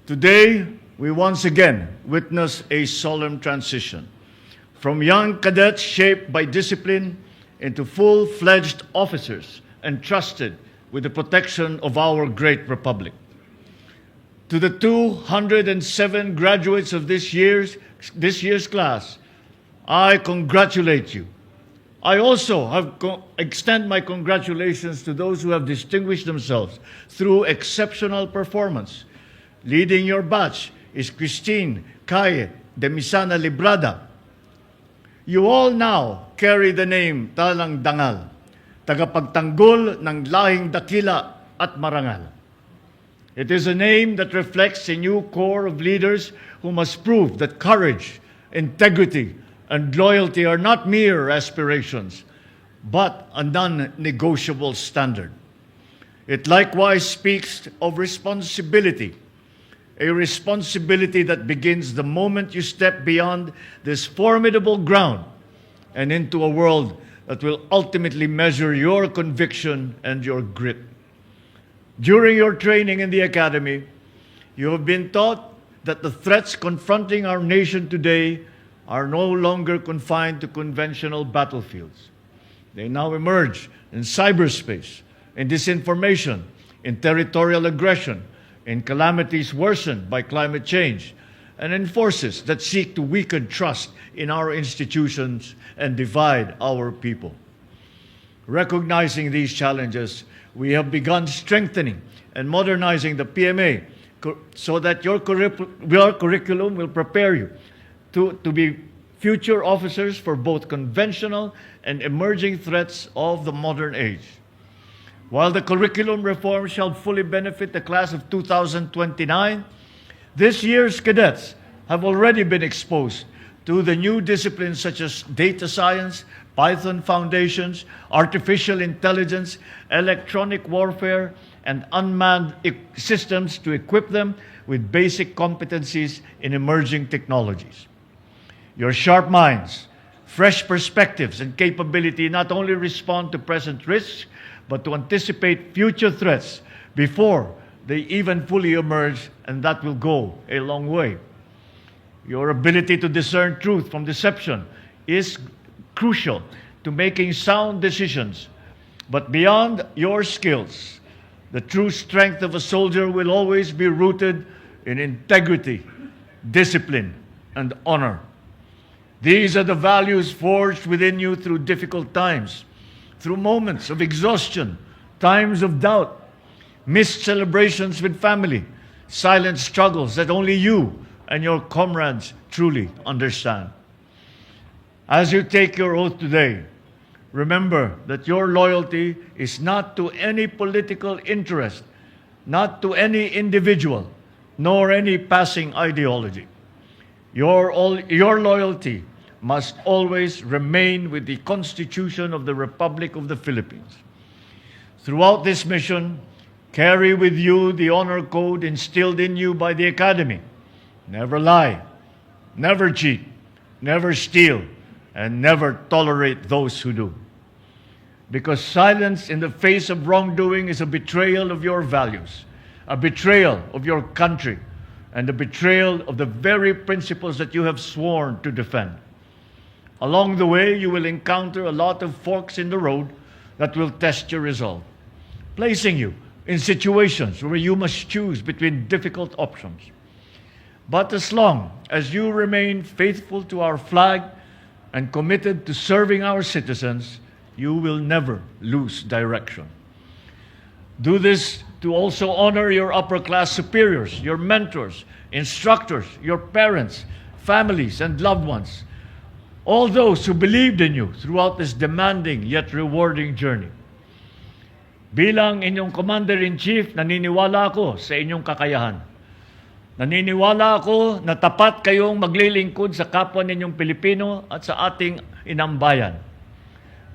Today, we once again witness a solemn transition from young cadets shaped by discipline into full-fledged officers entrusted with the protection of our great republic. To the 207 graduates of this year's class, I congratulate you. I also extend my congratulations to those who have distinguished themselves through exceptional performance. Leading your batch is Christine Caye de Misana Librada. You all now carry the name Talang Dangal, tagapagtanggol ng lahing dakila at marangal. It is a name that reflects a new core of leaders who must prove that courage, integrity, and loyalty are not mere aspirations, but a non-negotiable standard. It likewise speaks of responsibility, a responsibility that begins the moment you step beyond this formidable ground and into a world that will ultimately measure your conviction and your grit. During your training in the Academy, you have been taught that the threats confronting our nation today are no longer confined to conventional battlefields. They now emerge in cyberspace, in disinformation, in territorial aggression, in calamities worsened by climate change, and in forces that seek to weaken trust in our institutions and divide our people. Recognizing these challenges, we have begun strengthening and modernizing the PMA so that your curriculum will prepare you to be future officers for both conventional and emerging threats of the modern age. While the curriculum reform shall fully benefit the class of 2029, this year's cadets have already been exposed to the new disciplines such as data science, Python foundations, artificial intelligence, electronic warfare, and unmanned systems to equip them with basic competencies in emerging technologies. Your sharp minds, fresh perspectives, and capability not only respond to present risks, but to anticipate future threats before they even fully emerge, and that will go a long way. Your ability to discern truth from deception is crucial to making sound decisions. But beyond your skills, the true strength of a soldier will always be rooted in integrity, discipline, and honor. These are the values forged within you through difficult times, through moments of exhaustion, times of doubt, missed celebrations with family, silent struggles that only you and your comrades truly understand. As you take your oath today, remember that your loyalty is not to any political interest, not to any individual, nor any passing ideology. Your loyalty must always remain with the Constitution of the Republic of the Philippines. Throughout this mission, carry with you the honor code instilled in you by the Academy. Never lie, never cheat, never steal, and never tolerate those who do. Because silence in the face of wrongdoing is a betrayal of your values, a betrayal of your country, and a betrayal of the very principles that you have sworn to defend. Along the way, you will encounter a lot of forks in the road that will test your resolve, placing you in situations where you must choose between difficult options. But as long as you remain faithful to our flag and committed to serving our citizens, you will never lose direction. Do this to also honor your upper-class superiors, your mentors, instructors, your parents, families, and loved ones, all those who believed in you throughout this demanding yet rewarding journey. Bilang inyong Commander-in-Chief, naniniwala ako sa inyong kakayahan. Naniniwala ako na tapat kayong maglilingkod sa kapwa ninyong Pilipino at sa ating inang bayan.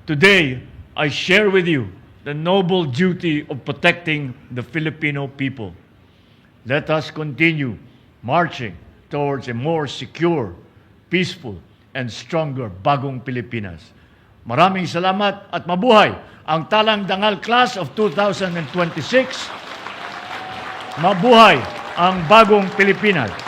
Today, I share with you the noble duty of protecting the Filipino people. Let us continue marching towards a more secure, peaceful, and stronger bagong Pilipinas. Maraming salamat at mabuhay ang Talang Dangal Class of 2026. Mabuhay ang bagong Pilipinas.